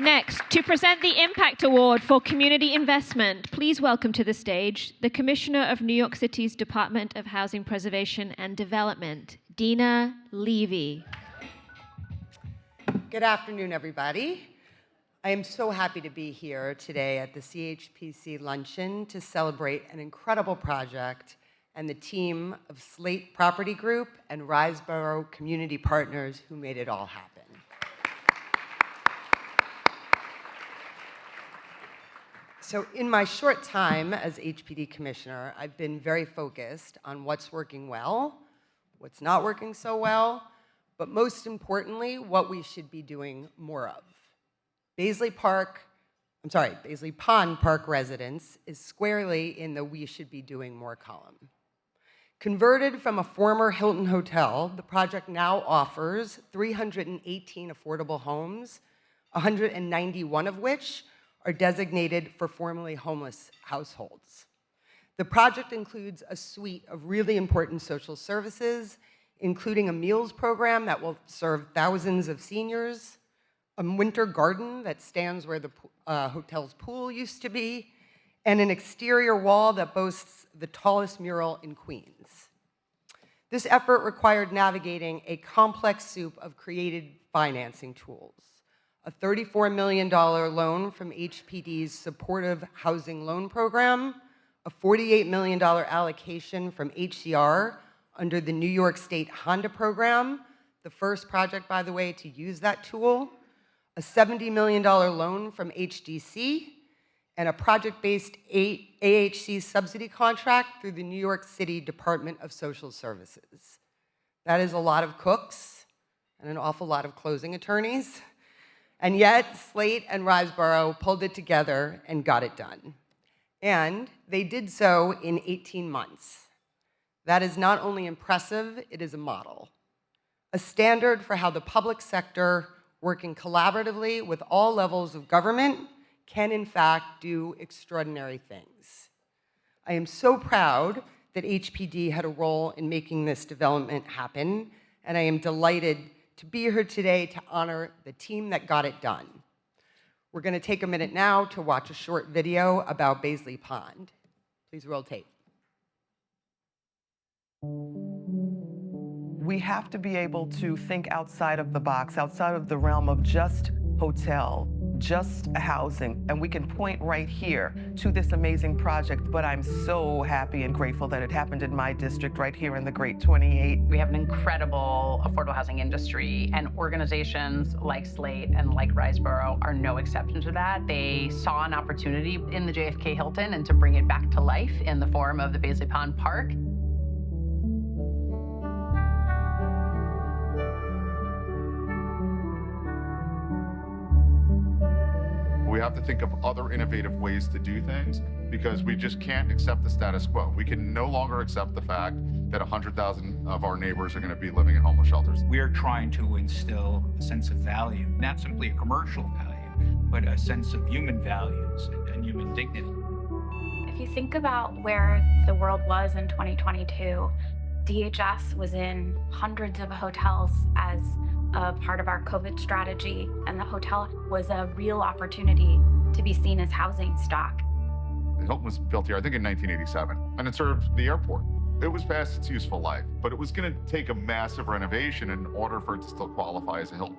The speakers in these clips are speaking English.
Next, to present the Impact Award for Community Investment, please welcome to the stage the Commissioner of New York City's Department of Housing Preservation and Development, Dina, Levy. Good afternoon, everybody. I am so happy to be here today at the CHPC Luncheon to celebrate an incredible project and the team of Slate Property Group and RiseBoro community partners who made it all happen. So in my short time as HPD Commissioner, I've been very focused on what's working well, what's not working so well, but most importantly, what we should be doing more of. Baisley Pond Park residence is squarely in the we should be doing more column. Converted from a former Hilton hotel, the project now offers 318 affordable homes, 191 of which are designated for formerly homeless households. The project includes a suite of really important social services, including a meals program that will serve thousands of seniors, a winter garden that stands where the hotel's pool used to be, and an exterior wall that boasts the tallest mural in Queens. This effort required navigating a complex soup of creative financing tools: a $34 million loan from HPD's Supportive Housing Loan Program, a $48 million allocation from HCR under the New York State Honda program, the first project, by the way, to use that tool, a $70 million loan from HDC, and a project-based AHC subsidy contract through the New York City Department of Social Services. That is a lot of cooks and an awful lot of closing attorneys. And yet, Slate and RiseBoro pulled it together and got it done. And they did so in 18 months. That is not only impressive, it is a model, a standard for how the public sector, working collaboratively with all levels of government, can in fact do extraordinary things. I am so proud that HPD had a role in making this development happen, and I am delighted to be here today to honor the team that got it done. We're going to take a minute now to watch a short video about Baisley Pond. Please roll tape. We have to be able to think outside of the box, outside of the realm of just hotel, just housing, and we can point right here to this amazing project, but I'm so happy and grateful that it happened in my district right here in the Great 28. We have an incredible affordable housing industry, and organizations like Slate and like RiseBoro are no exception to that. They saw an opportunity in the JFK Hilton and to bring it back to life in the form of the Baisley Pond Park. We have to think of other innovative ways to do things because we just can't accept the status quo. We can no longer accept the fact that 100,000 of our neighbors are going to be living in homeless shelters. We are trying to instill a sense of value, not simply a commercial value, but a sense of human values and human dignity. If you think about where the world was in 2022, DHS was in hundreds of hotels as a part of our COVID strategy, and the hotel was a real opportunity to be seen as housing stock. The Hilton was built here, I think, in 1987, and it served the airport. It was past its useful life, but it was going to take a massive renovation in order for it to still qualify as a Hilton.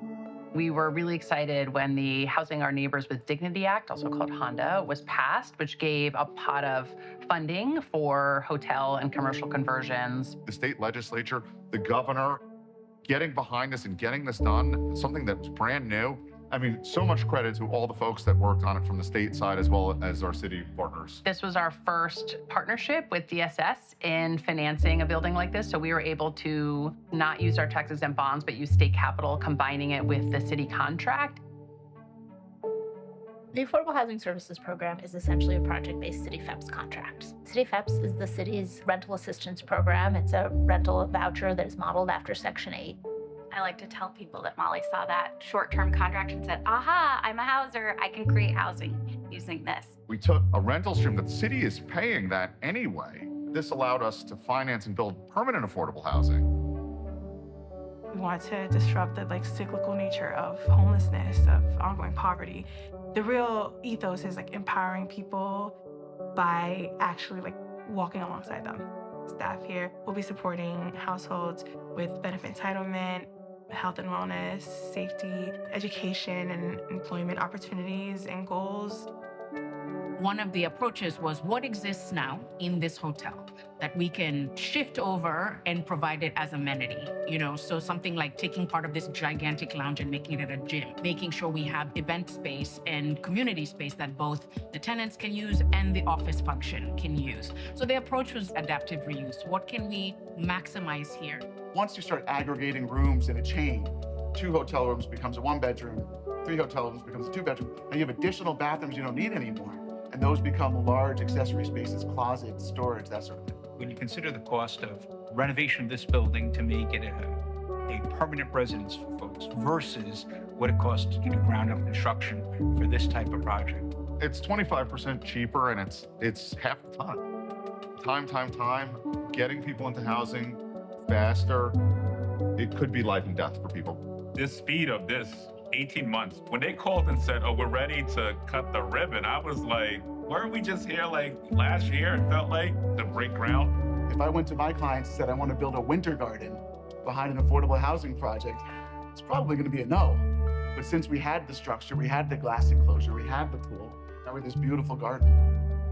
We were really excited when the Housing Our Neighbors with Dignity Act, also called HONDA, was passed, which gave a pot of funding for hotel and commercial conversions. The state legislature, the governor, getting behind this and getting this done, something that's brand new. I mean, so much credit to all the folks that worked on it from the state side as well as our city partners. This was our first partnership with DSS in financing a building like this, so we were able to not use our tax-exempt bonds, but use state capital, combining it with the city contract. The Affordable Housing Services Program is essentially a project-based City FEPS contract. City FEPS is the city's rental assistance program. It's a rental voucher that is modeled after Section 8. I like to tell people that Molly saw that short-term contract and said, aha, I'm a houser. I can create housing using this. We took a rental stream that the city is paying that anyway. This allowed us to finance and build permanent affordable housing. We want to disrupt the cyclical nature of homelessness, of ongoing poverty. The real ethos is like empowering people by actually like walking alongside them. Staff here will be supporting households with benefit entitlement, health and wellness, safety, education, and employment opportunities and goals. One of the approaches was what exists now in this hotel that we can shift over and provide it as amenity, so something like taking part of this gigantic lounge and making it a gym, making sure we have event space and community space that both the tenants can use and the office function can use. So the approach was adaptive reuse. What can we maximize here? Once you start aggregating rooms in a chain, 2 hotel rooms becomes a 1-bedroom, 3 hotel rooms becomes a 2-bedroom, and you have additional bathrooms you don't need anymore. And those become large accessory spaces, closets, storage, that sort of thing. When you consider the cost of renovation of this building to make it a permanent residence for folks versus what it costs to do ground up construction for this type of project. It's 25% cheaper and it's half the time. Time, getting people into housing faster. It could be life and death for people. The speed of this, 18 months. When they called and said, oh, we're ready to cut the ribbon, I was like, weren't we just here like last year? It felt like to break ground. If I went to my clients and said, I want to build a winter garden behind an affordable housing project, it's probably going to be a no. But since we had the structure, we had the glass enclosure, we had the pool, now we have this beautiful garden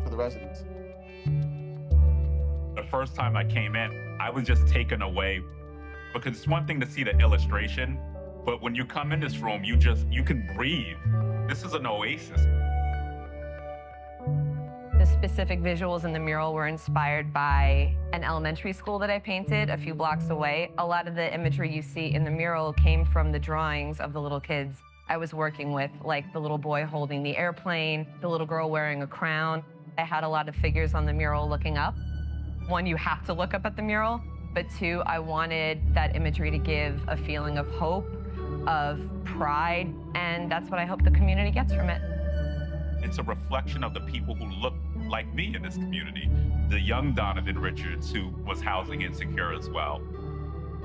for the residents. The first time I came in, I was just taken away because it's one thing to see the illustration, but when you come in this room, you can breathe. This is an oasis. The specific visuals in the mural were inspired by an elementary school that I painted a few blocks away. A lot of the imagery you see in the mural came from the drawings of the little kids I was working with, like the little boy holding the airplane, the little girl wearing a crown. I had a lot of figures on the mural looking up. 1, you have to look up at the mural, but 2, I wanted that imagery to give a feeling of hope, of pride, and that's what I hope the community gets from it. It's a reflection of the people who look like me in this community, the young Donovan Richards, who was housing insecure as well.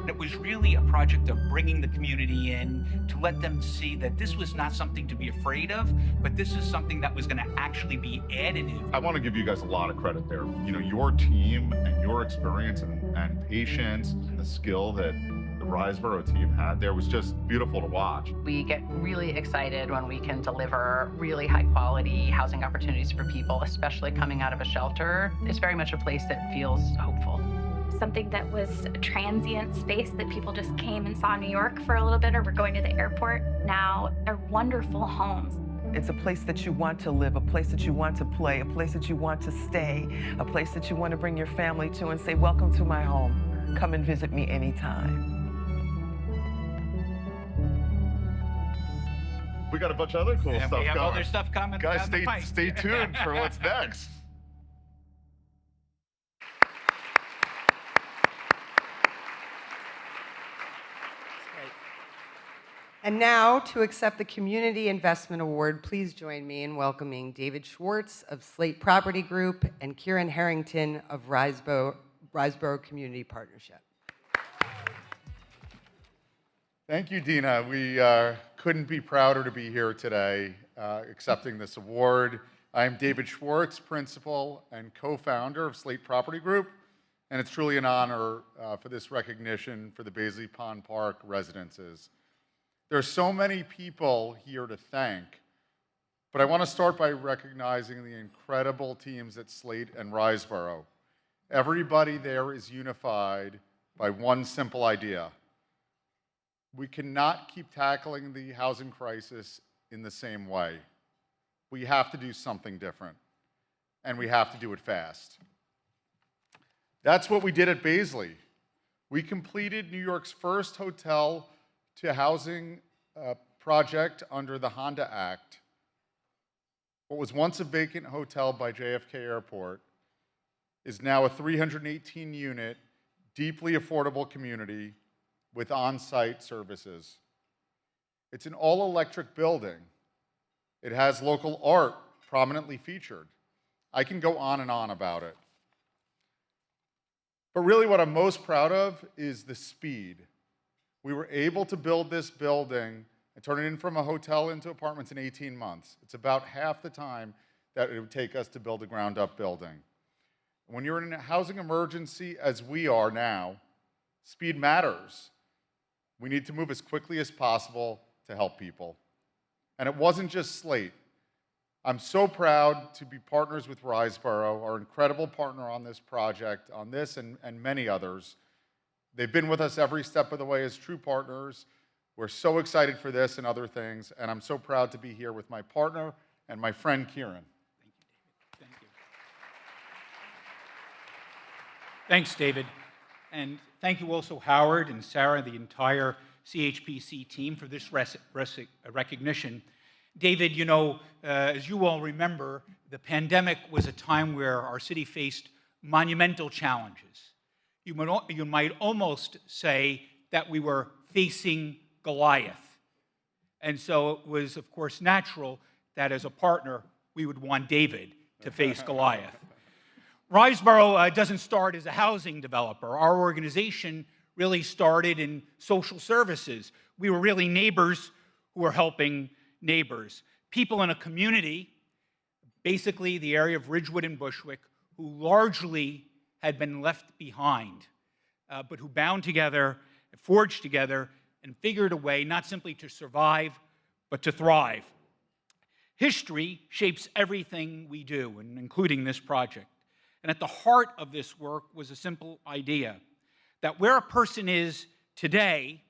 It was really a project of bringing the community in to let them see that this was not something to be afraid of, but this is something that was going to actually be additive. I want to give you guys a lot of credit there. Your team and your experience and patience and the skill that the RiseBoro team had there was just beautiful to watch. We get really excited when we can deliver really high quality housing opportunities for people, especially coming out of a shelter. It's very much a place that feels hopeful. Something that was a transient space that people just came and saw New York for a little bit or were going to the airport. Now they're wonderful homes. It's a place that you want to live, a place that you want to play, a place that you want to stay, a place that you want to bring your family to and say, welcome to my home. Come and visit me anytime. We got a bunch of other cool stuff we have going. other stuff coming. Guys, down the pipe. stay tuned for what's next. And now, to accept the Community Investment Award, please join me in welcoming David Schwartz of Slate Property Group and Kieran Harrington of RiseBoro Community Partnership. Thank you, Dina. We couldn't be prouder to be here today accepting this award. I'm David Schwartz, principal and co-founder of Slate Property Group, and it's truly an honor for this recognition for the Baisley Pond Park residences. There are so many people here to thank, but I want to start by recognizing the incredible teams at Slate and RiseBoro. Everybody there is unified by one simple idea. We cannot keep tackling the housing crisis in the same way. We have to do something different, and we have to do it fast. That's what we did at Baisley. We completed New York's first hotel to housing project under the Honda Act. What was once a vacant hotel by JFK Airport is now a 318-unit, deeply affordable community with on-site services. It's an all-electric building. It has local art prominently featured. I can go on and on about it. But really what I'm most proud of is the speed. We were able to build this building and turn it in from a hotel into apartments in 18 months. It's about half the time that it would take us to build a ground-up building. When you're in a housing emergency, as we are now, speed matters. We need to move as quickly as possible to help people. And it wasn't just Slate. I'm so proud to be partners with RiseBoro, our incredible partner on this project, on this and many others. They've been with us every step of the way as true partners. We're so excited for this and other things, and I'm so proud to be here with my partner and my friend, Kieran. Thank you, David. Thanks, David. And thank you also, Howard and Sarah, the entire CHPC team for this recognition. David, you know, as you all remember, the pandemic was a time where our city faced monumental challenges. You might almost say that we were facing Goliath. And so it was, of course, natural that as a partner, we would want David to face Goliath. RiseBoro doesn't start as a housing developer. Our organization really started in social services. We were really neighbors who were helping neighbors. People in a community, basically the area of Ridgewood and Bushwick, who largely had been left behind, but who bound together, forged together, and figured a way not simply to survive, but to thrive. History shapes everything we do, including this project. And at the heart of this work was a simple idea that where a person is today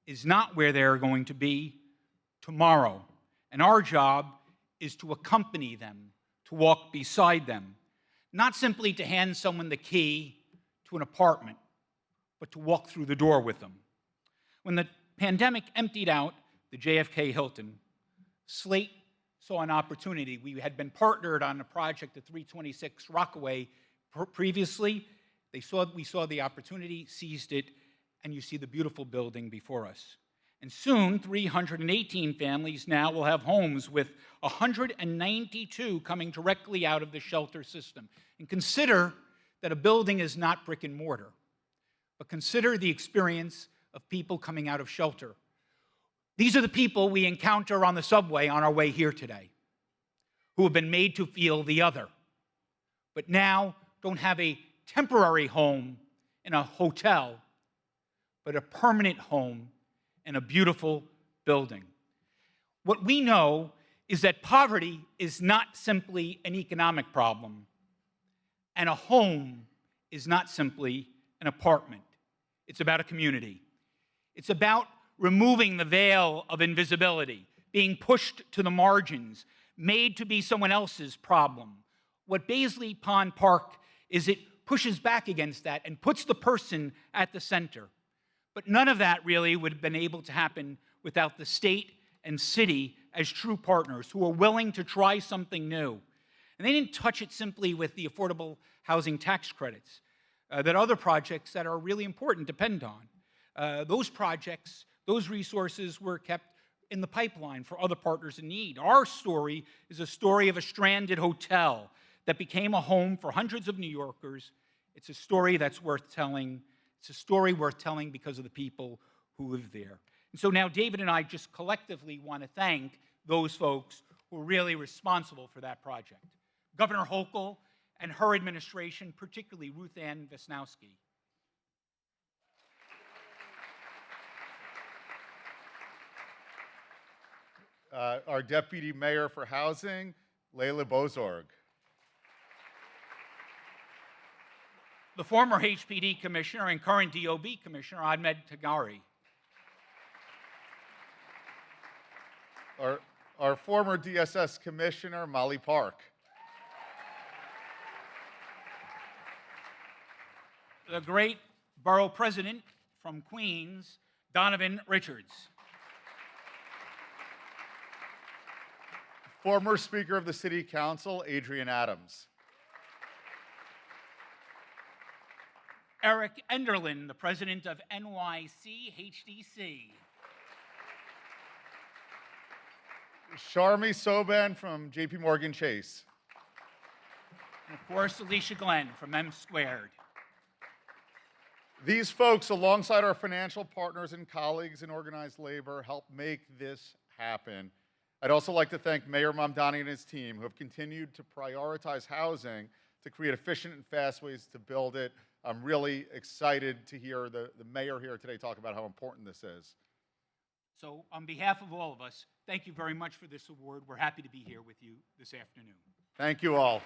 is not where they're going to be tomorrow. And our job is to accompany them, to walk beside them, not simply to hand someone the key to an apartment, but to walk through the door with them. When the pandemic emptied out the JFK Hilton, Slate saw an opportunity. We had been partnered on a project at 326 Rockaway previously. We saw the opportunity, seized it, and you see the beautiful building before us. And soon, 318 families now will have homes, with 192 coming directly out of the shelter system. And consider that a building is not brick and mortar, but consider the experience of people coming out of shelter. These are the people we encounter on the subway on our way here today, who have been made to feel the other, but now don't have a temporary home in a hotel, but a permanent home in a beautiful building. What we know is that poverty is not simply an economic problem, and a home is not simply an apartment. It's about a community. It's about removing the veil of invisibility, being pushed to the margins, made to be someone else's problem. What Baisley Pond Park is, it pushes back against that and puts the person at the center. But none of that really would have been able to happen without the state and city as true partners who are willing to try something new. And they didn't touch it simply with the affordable housing tax credits that other projects that are really important depend on. Those projects, those resources were kept in the pipeline for other partners in need. Our story is a story of a stranded hotel that became a home for hundreds of New Yorkers. It's a story that's worth telling. It's a story worth telling because of the people who live there. And so now David and I just collectively want to thank those folks who are really responsible for that project. Governor Hochul and her administration, particularly Ruth Ann Vesnowski. Our Deputy Mayor for Housing, Layla Bozorg. The former HPD Commissioner and current DOB Commissioner, Ahmed Tagari. Our former DSS Commissioner, Molly Park. The great borough president from Queens, Donovan Richards. Former Speaker of the City Council, Adrian Adams. Eric Enderlin, the president of NYC HDC. Sharmi Soban from JP Morgan Chase. And of course, Alicia Glenn from M Squared. These folks, alongside our financial partners and colleagues in organized labor, help make this happen. I'd also like to thank Mayor Mamdani and his team, who have continued to prioritize housing to create efficient and fast ways to build it. I'm really excited to hear the mayor here today talk about how important this is. So on behalf of all of us, thank you very much for this award. We're happy to be here with you this afternoon. Thank you all.